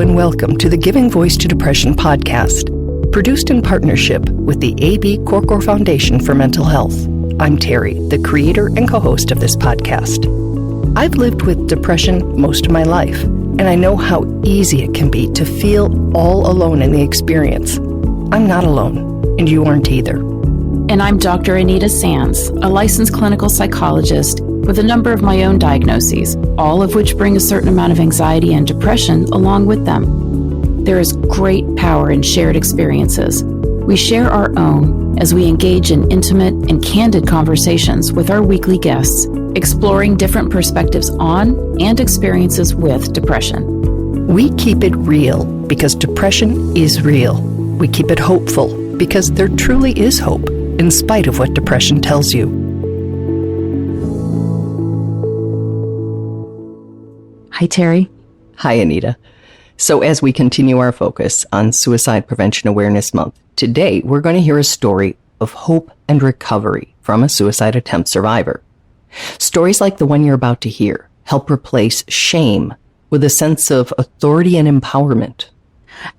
and welcome to the Giving Voice to Depression podcast, produced in partnership with the A.B. Korkor Foundation for Mental Health. I'm Terry, the creator and co-host of this podcast. I've lived with depression most of my life, and I know how easy it can be to feel all alone in the experience. I'm not alone, and you aren't either. And I'm Dr. Anita Sands, a licensed clinical psychologist with a number of my own diagnoses, all of which bring a certain amount of anxiety and depression along with them. There is great power in shared experiences. We share our own as we engage in intimate and candid conversations with our weekly guests, exploring different perspectives on and experiences with depression. We keep it real because depression is real. We keep it hopeful because there truly is hope in spite of what depression tells you. Hi, Terry. Hi, Anita. So as we continue our focus on Suicide Prevention Awareness Month, today we're going to hear a story of hope and recovery from a suicide attempt survivor. Stories like the one you're about to hear help replace shame with a sense of authority and empowerment.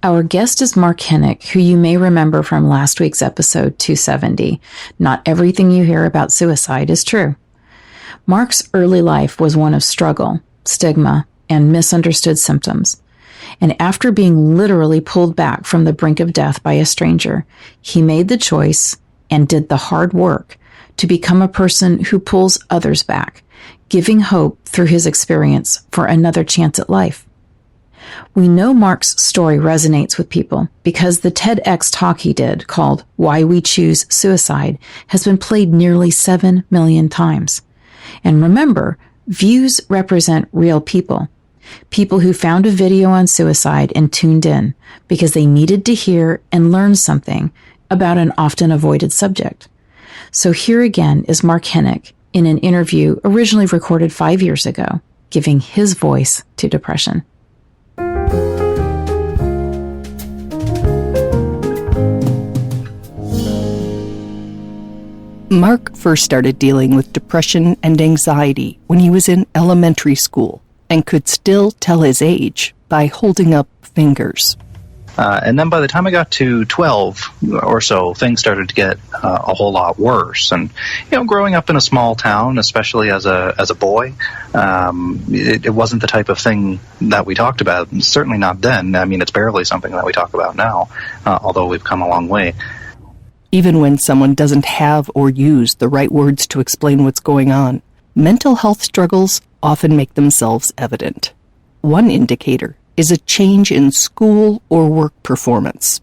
Our guest is Mark Henick, who you may remember from last week's episode 270. Not everything you hear about suicide is true. Mark's early life was one of struggle, stigma, and misunderstood symptoms. And after being literally pulled back from the brink of death by a stranger, he made the choice and did the hard work to become a person who pulls others back, giving hope through his experience for another chance at life. We know Mark's story resonates with people because the TEDx talk he did called Why We Choose Suicide has been played nearly 7 million times. And remember, views represent real people. People who found a video on suicide and tuned in because they needed to hear and learn something about an often avoided subject. So here again is Mark Henick in an interview originally recorded 5 years ago, giving his voice to depression. Mark first started dealing with depression and anxiety when he was in elementary school and could still tell his age by holding up fingers. And then by the time I got to 12 or so, things started to get a whole lot worse. And, growing up in a small town, especially as a boy, it wasn't the type of thing that we talked about. Certainly not then. I mean, it's barely something that we talk about now, although we've come a long way. Even when someone doesn't have or use the right words to explain what's going on, mental health struggles often make themselves evident. One indicator is a change in school or work performance.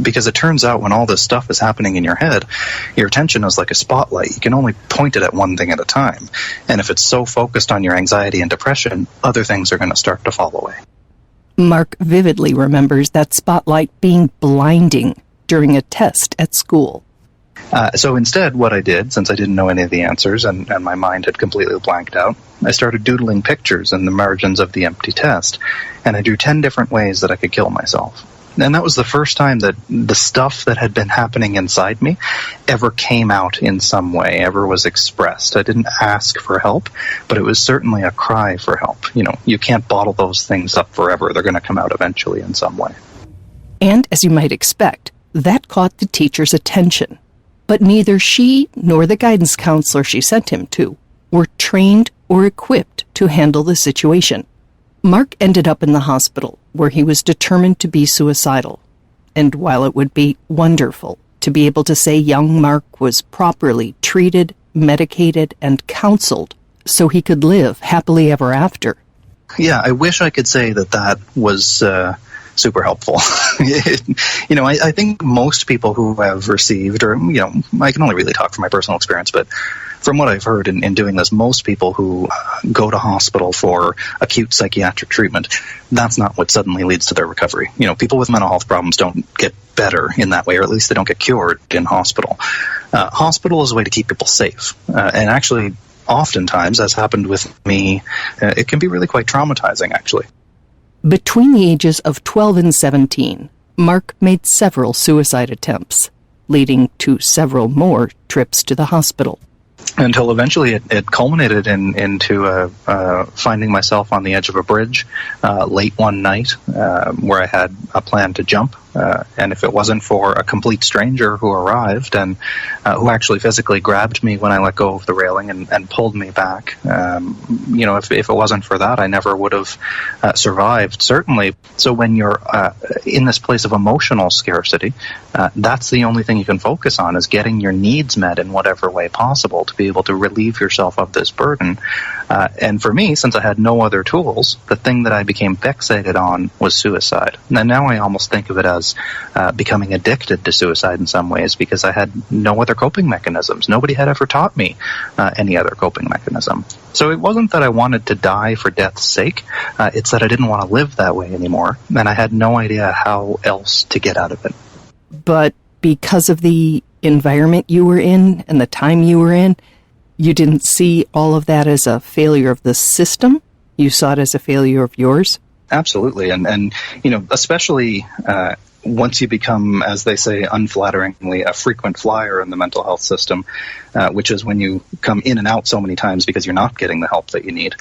Because it turns out when all this stuff is happening in your head, your attention is like a spotlight. You can only point it at one thing at a time. And if it's so focused on your anxiety and depression, other things are going to start to fall away. Mark vividly remembers that spotlight being blinding during a test at school. So instead, what I did, since I didn't know any of the answers and my mind had completely blanked out, I started doodling pictures in the margins of the empty test, and I drew 10 different ways that I could kill myself. And that was the first time that the stuff that had been happening inside me ever came out in some way, ever was expressed. I didn't ask for help, but it was certainly a cry for help. You can't bottle those things up forever. They're going to come out eventually in some way. And as you might expect, that caught the teacher's attention. But neither she nor the guidance counselor she sent him to were trained or equipped to handle the situation. Mark ended up in the hospital where he was determined to be suicidal. And while it would be wonderful to be able to say young Mark was properly treated, medicated, and counseled so he could live happily ever after. Yeah, I wish I could say that was super helpful. I think most people who have received, or, I can only really talk from my personal experience, but from what I've heard in doing this, most people who go to hospital for acute psychiatric treatment, that's not what suddenly leads to their recovery. People with mental health problems don't get better in that way, or at least they don't get cured in hospital. Hospital is a way to keep people safe. And actually, oftentimes, as happened with me, it can be really quite traumatizing, actually. Between the ages of 12 and 17, Mark made several suicide attempts, leading to several more trips to the hospital. until eventually it culminated into finding myself on the edge of a bridge late one night where I had a plan to jump. And if it wasn't for a complete stranger who arrived and who actually physically grabbed me when I let go of the railing and pulled me back, if it wasn't for that, I never would have survived, certainly. So when you're in this place of emotional scarcity, that's the only thing you can focus on, is getting your needs met in whatever way possible to be able to relieve yourself of this burden. And for me, since I had no other tools, the thing that I became fixated on was suicide. And now I almost think of it as becoming addicted to suicide in some ways, because I had no other coping mechanisms. Nobody had ever taught me any other coping mechanism. So it wasn't that I wanted to die for death's sake. It's that I didn't want to live that way anymore, and I had no idea how else to get out of it. But because of the environment you were in and the time you were in, you didn't see all of that as a failure of the system? You saw it as a failure of yours? Absolutely. And especially once you become, as they say unflatteringly, a frequent flyer in the mental health system, which is when you come in and out so many times because you're not getting the help that you need,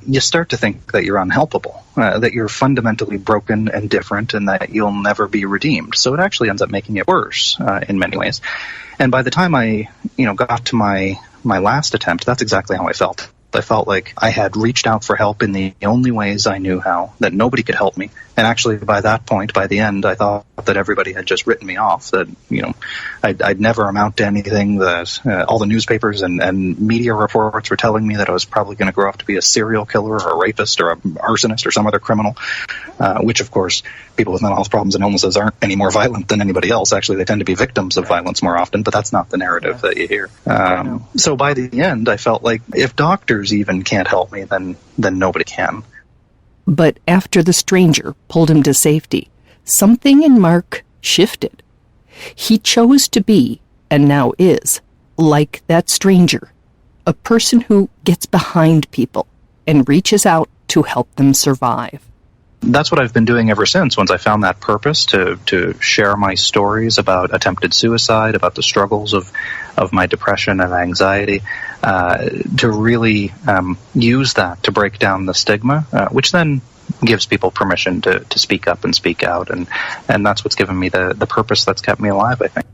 you start to think that you're unhelpable, that you're fundamentally broken and different, and that you'll never be redeemed. So it actually ends up making it worse in many ways. And by the time I got to my last attempt, that's exactly how I felt. I felt like I had reached out for help in the only ways I knew how, that nobody could help me. And actually, by that point, by the end, I thought that everybody had just written me off, that, I'd never amount to anything, that all the newspapers and media reports were telling me that I was probably going to grow up to be a serial killer or a rapist or an arsonist or some other criminal, which, of course, people with mental health problems and illnesses aren't any more violent than anybody else. Actually, they tend to be victims of violence more often, but that's not the narrative that you hear. So by the end, I felt like if doctors even can't help me, then nobody can. But after the stranger pulled him to safety, something in Mark shifted. He chose to be, and now is, like that stranger, a person who gets behind people and reaches out to help them survive. That's what I've been doing ever since, once I found that purpose to share my stories about attempted suicide, about the struggles of my depression and anxiety, to really use that to break down the stigma, which then gives people permission to speak up and speak out. And that's what's given me the purpose that's kept me alive, I think.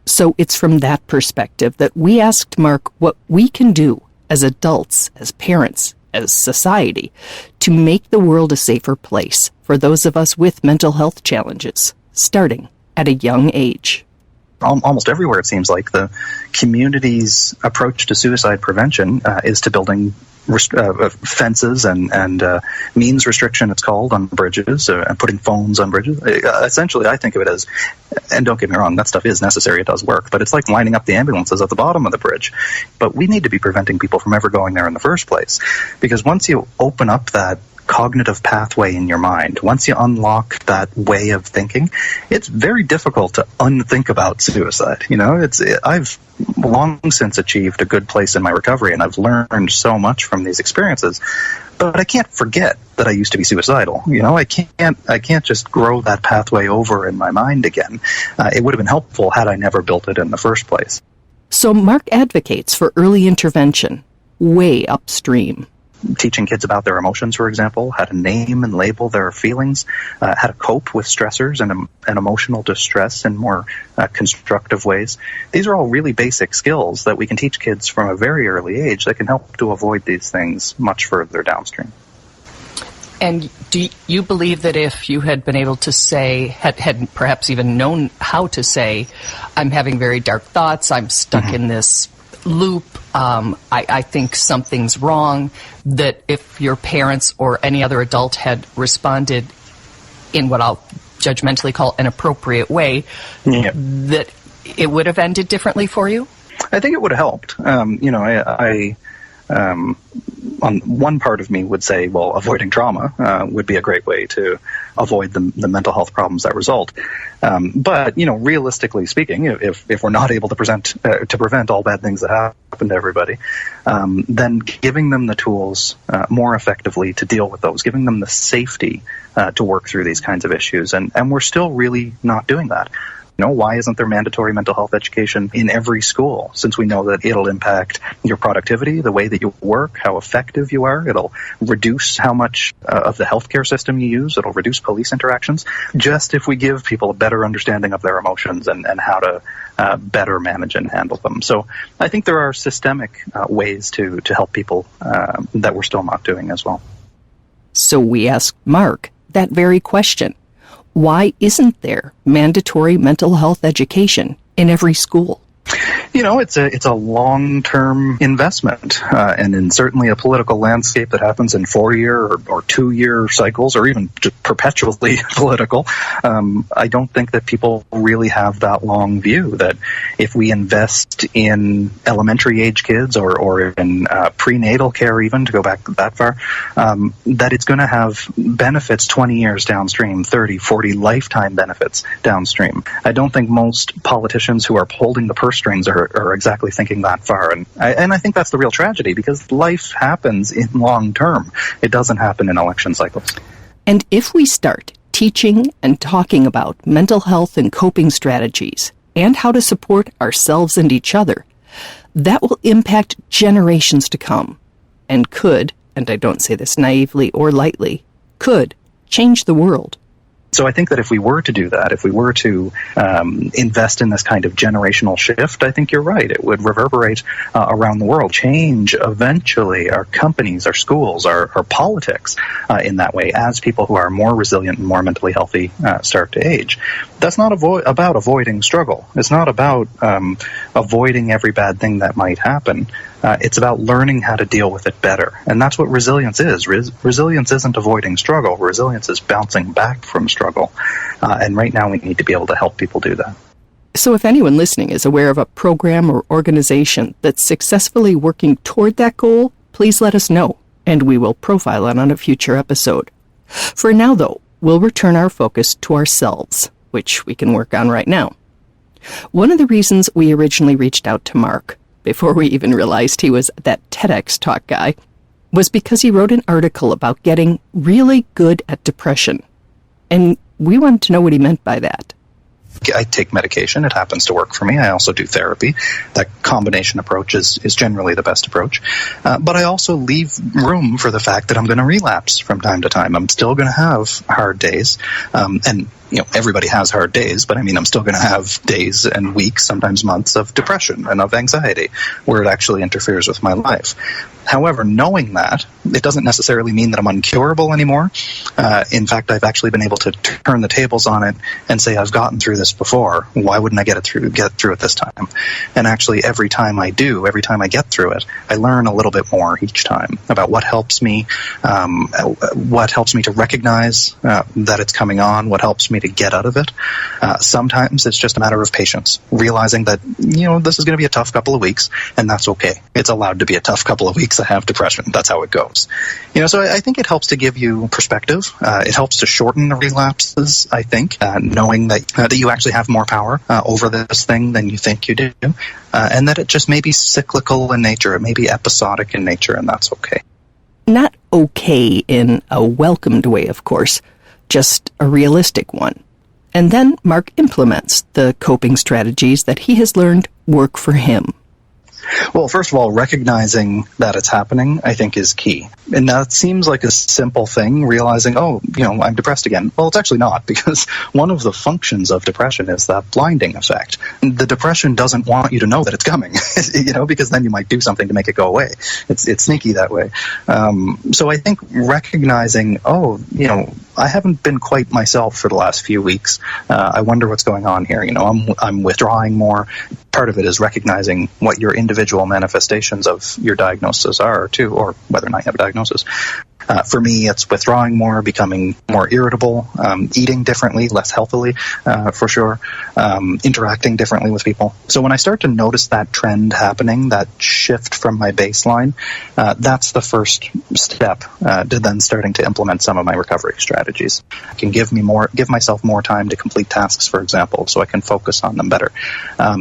So it's from that perspective that we asked Mark what we can do as adults, as parents, as society, to make the world a safer place for those of us with mental health challenges, starting at a young age. Almost everywhere, it seems like, the community's approach to suicide prevention is to building fences and means restriction, it's called, on bridges, and putting phones on bridges. Essentially, I think of it as, and don't get me wrong, that stuff is necessary, it does work, but it's like lining up the ambulances at the bottom of the bridge. But we need to be preventing people from ever going there in the first place, because once you open up that cognitive pathway in your mind, once you unlock that way of thinking, it's very difficult to unthink about suicide. I've long since achieved a good place in my recovery, and I've learned so much from these experiences, but I can't forget that I used to be suicidal. I can't just grow that pathway over in my mind again. It would have been helpful had I never built it in the first place. So Mark advocates for early intervention, way upstream. Teaching kids about their emotions, for example, how to name and label their feelings, how to cope with stressors and emotional distress in more constructive ways. These are all really basic skills that we can teach kids from a very early age that can help to avoid these things much further downstream. And do you believe that if you had been able to say, had perhaps even known how to say, I'm having very dark thoughts, I'm stuck in this loop, I think something's wrong, that if your parents or any other adult had responded in what I'll judgmentally call an appropriate way, that it would have ended differently for you? I think it would have helped. On one part of me would say, well, avoiding trauma would be a great way to avoid the mental health problems that result. But realistically speaking, if we're not able to prevent all bad things that happen to everybody, then giving them the tools more effectively to deal with those, giving them the safety to work through these kinds of issues, and we're still really not doing that. Why isn't there mandatory mental health education in every school? Since we know that it'll impact your productivity, the way that you work, how effective you are. It'll reduce how much of the healthcare system you use. It'll reduce police interactions. Just if we give people a better understanding of their emotions and how to better manage and handle them. So I think there are systemic ways to help people that we're still not doing as well. So we asked Mark that very question. Why isn't there mandatory mental health education in every school? It's a long-term investment, and in certainly a political landscape that happens in 4-year or 2-year cycles, or even just perpetually political. I don't think that people really have that long view that if we invest in elementary age kids or in prenatal care, even to go back that far, that it's going to have benefits 20 years downstream, 30, 40 lifetime benefits downstream. I don't think most politicians who are holding the purse strings are exactly thinking that far. And I think that's the real tragedy, because life happens in long term. It doesn't happen in election cycles. And if we start teaching and talking about mental health and coping strategies and how to support ourselves and each other, that will impact generations to come and could, and I don't say this naively or lightly, could change the world. So I think that if we were to do that, if we were to invest in this kind of generational shift, I think you're right. It would reverberate around the world, change eventually our companies, our schools, our politics in that way, as people who are more resilient and more mentally healthy start to age. That's not about avoiding struggle. It's not about avoiding every bad thing that might happen. It's about learning how to deal with it better. And that's what resilience is. Resilience isn't avoiding struggle. Resilience is bouncing back from struggle. And right now we need to be able to help people do that. So if anyone listening is aware of a program or organization that's successfully working toward that goal, please let us know, and we will profile it on a future episode. For now, though, we'll return our focus to ourselves, which we can work on right now. One of the reasons we originally reached out to Mark, before we even realized he was that TEDx talk guy, was because he wrote an article about getting really good at depression. And we wanted to know what he meant by that. I take medication. It happens to work for me. I also do therapy. That combination approach is generally the best approach. But I also leave room for the fact that I'm going to relapse from time to time. I'm still going to have hard days. And everybody has hard days, but I'm still going to have days and weeks, sometimes months of depression and of anxiety where it actually interferes with my life. However, knowing that, it doesn't necessarily mean that I'm uncurable anymore. In fact, I've actually been able to turn the tables on it and say, I've gotten through this before. Why wouldn't I get through it this time? And actually, every time I get through it, I learn a little bit more each time about what helps me to recognize that it's coming on, what helps me to get out of it. Sometimes it's just a matter of patience, realizing that, this is going to be a tough couple of weeks, and that's okay. It's allowed to be a tough couple of weeks. I have depression. That's how it goes. So I think it helps to give you perspective. It helps to shorten the relapses, I think, knowing that you actually have more power over this thing than you think you do, and that it just may be cyclical in nature. It may be episodic in nature, and that's okay. Not okay in a welcomed way, of course, just a realistic one. And then Mark implements the coping strategies that he has learned work for him. Well, first of all, recognizing that it's happening, I think, is key. And that seems like a simple thing, realizing, I'm depressed again. Well, it's actually not, because one of the functions of depression is that blinding effect. The depression doesn't want you to know that it's coming, because then you might do something to make it go away. It's sneaky that way. So I think recognizing, I haven't been quite myself for the last few weeks. I wonder what's going on here. I'm withdrawing more. Part of it is recognizing what your individual manifestations of your diagnosis are, too, or whether or not you have a diagnosis. For me, it's withdrawing more, becoming more irritable, eating differently, less healthily, for sure, interacting differently with people. So when I start to notice that trend happening, that shift from my baseline, that's the first step to then starting to implement some of my recovery strategies. I can give myself more time to complete tasks, for example, so I can focus on them better.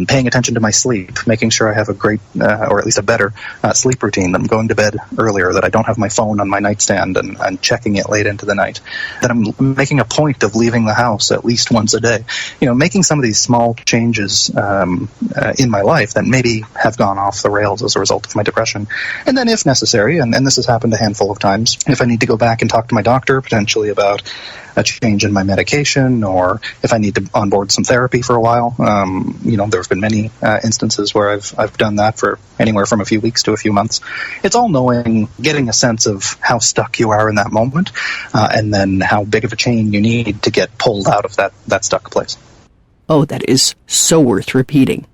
Paying attention to my sleep, making sure I have a great, or at least a better sleep routine. I'm going to bed earlier, that I don't have my phone on my nightstand nightstand and checking it late into the night, that I'm making a point of leaving the house at least once a day. Making some of these small changes in my life that maybe have gone off the rails as a result of my depression. And then if necessary, and this has happened a handful of times, if I need to go back and talk to my doctor potentially about a change in my medication, or if I need to onboard some therapy for a while, there have been many instances where I've done that for anywhere from a few weeks to a few months. It's all knowing, getting a sense of how stuck you are in that moment, and then how big of a chain you need to get pulled out of that stuck place. Oh, that is so worth repeating.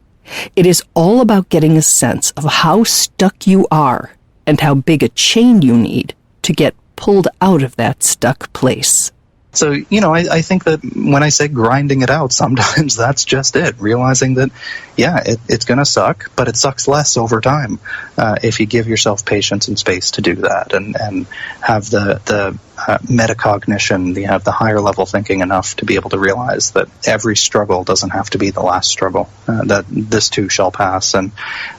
It is all about getting a sense of how stuck you are and how big a chain you need to get pulled out of that stuck place. So, I think that when I say grinding it out, sometimes that's just it. Realizing that, it's going to suck, but it sucks less over time if you give yourself patience and space to do that, and have the metacognition, you have the higher level thinking enough to be able to realize that every struggle doesn't have to be the last struggle, that this too shall pass. And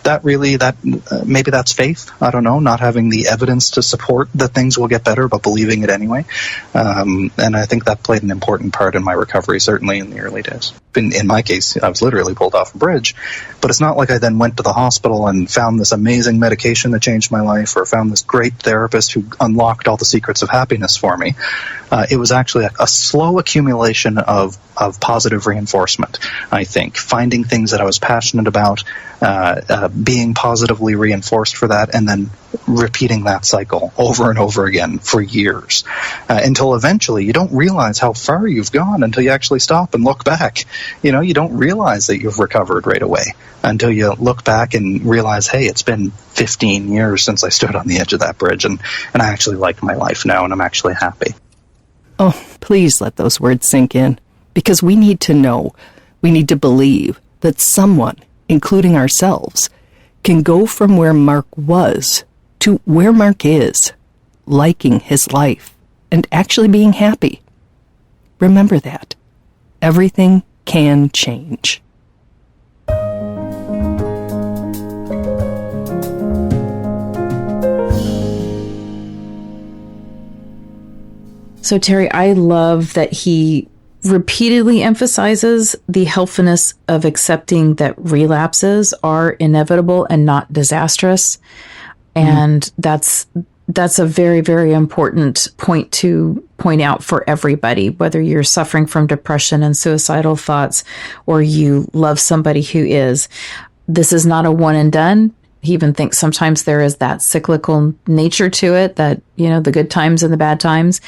that really, maybe that's faith, I don't know, not having the evidence to support that things will get better, but believing it anyway. And I think that played an important part in my recovery, certainly in the early days. In my case, I was literally pulled off a bridge, but it's not like I then went to the hospital and found this amazing medication that changed my life, or found this great therapist who unlocked all the secrets of happiness for me. It was actually a slow accumulation of positive reinforcement, I think. Finding things that I was passionate about, being positively reinforced for that, and then repeating that cycle over and over again for years, until eventually you don't realize how far you've gone until you actually stop and look back. You don't realize that you've recovered right away until you look back and realize, hey, it's been 15 years since I stood on the edge of that bridge, and I actually like my life now, and I'm actually happy. Oh, please let those words sink in, because we need to know, we need to believe that someone, including ourselves, can go from where Mark was to where Mark is, liking his life and actually being happy. Remember that. Everything can change. So, Terry, I love that he repeatedly emphasizes the helpfulness of accepting that relapses are inevitable and not disastrous. And that's a very, very important point to point out for everybody, whether you're suffering from depression and suicidal thoughts, or you love somebody who is. This is not a one and done. He even thinks sometimes there is that cyclical nature to it, that, the good times and the bad times.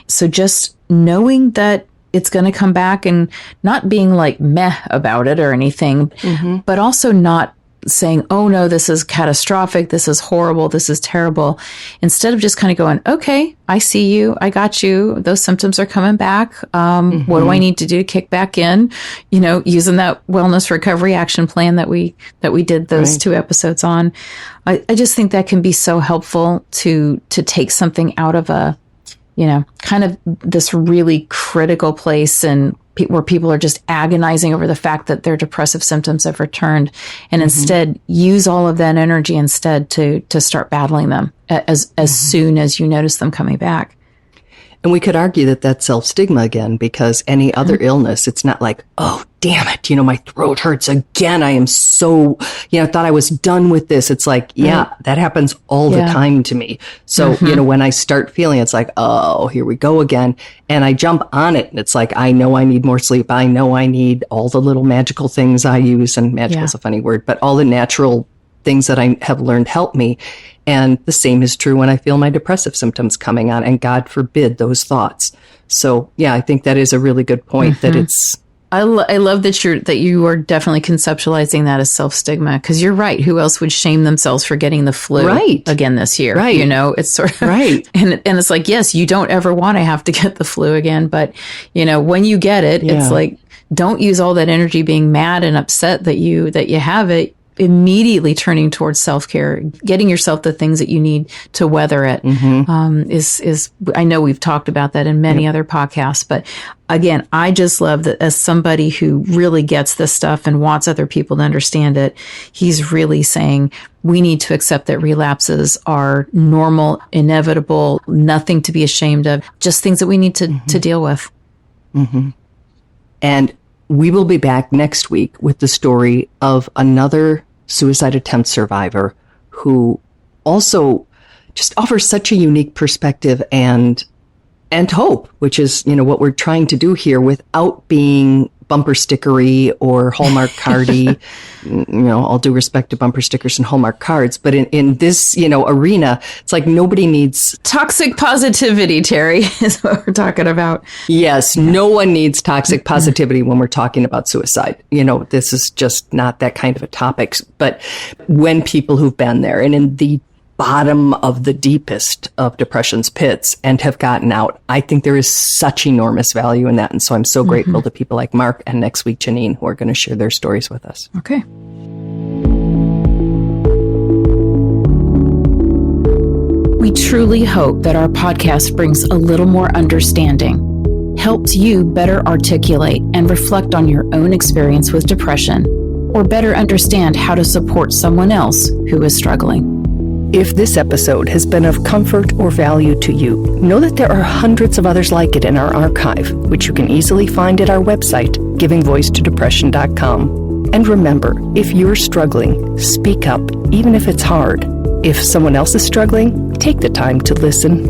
So just knowing that it's going to come back, and not being like meh about it or anything, but also not saying, oh no, this is catastrophic, this is horrible, this is terrible. Instead of just kind of going, okay, I see you, I got you, those symptoms are coming back. What do I need to do to kick back in? Using that wellness recovery action plan that we did those 2 episodes on. I just think that can be so helpful to take something out of a, kind of this really critical place, and where people are just agonizing over the fact that their depressive symptoms have returned, and instead use all of that energy instead to start battling them as soon as you notice them coming back. And we could argue that that's self-stigma again, because any other illness, it's not like, oh, damn it, my throat hurts again. I am so, thought I was done with this. It's like, that happens all the time to me. So, when I start feeling, it's like, oh, here we go again. And I jump on it, and it's like, I know I need more sleep. I know I need all the little magical things I use, and magical is a funny word, but all the natural things that I have learned help me. And the same is true when I feel my depressive symptoms coming on, and God forbid those thoughts. So, I think that is a really good point, that it's... I love that you are definitely conceptualizing that as self-stigma, because you're right. Who else would shame themselves for getting the flu again this year? Right. It's sort of... Right. And it's like, yes, you don't ever want to have to get the flu again, but, when you get it, it's like, don't use all that energy being mad and upset that you have it. immediately turning towards self-care, getting yourself the things that you need to weather it, is I know we've talked about that in many other podcasts, but again, I just love that as somebody who really gets this stuff and wants other people to understand it, he's really saying we need to accept that relapses are normal, inevitable, nothing to be ashamed of, just things that we need to deal with. And we will be back next week with the story of another suicide attempt survivor who also just offers such a unique perspective and hope, which is, what we're trying to do here without being bumper stickery or Hallmark cardy. All due respect to bumper stickers and Hallmark cards, but in this, arena, it's like nobody needs toxic positivity, Terry, is what we're talking about. Yes, no one needs toxic positivity when we're talking about suicide. This is just not that kind of a topic. But when people who've been there and in the bottom of the deepest of depression's pits and have gotten out, I think there is such enormous value in that. And so I'm so grateful to people like Mark and next week Janine, who are going to share their stories with us. Okay. We truly hope that our podcast brings a little more understanding, helps you better articulate and reflect on your own experience with depression, or better understand how to support someone else who is struggling. If this episode has been of comfort or value to you, know that there are hundreds of others like it in our archive, which you can easily find at our website, givingvoicetodepression.com. And remember, if you're struggling, speak up, even if it's hard. If someone else is struggling, take the time to listen.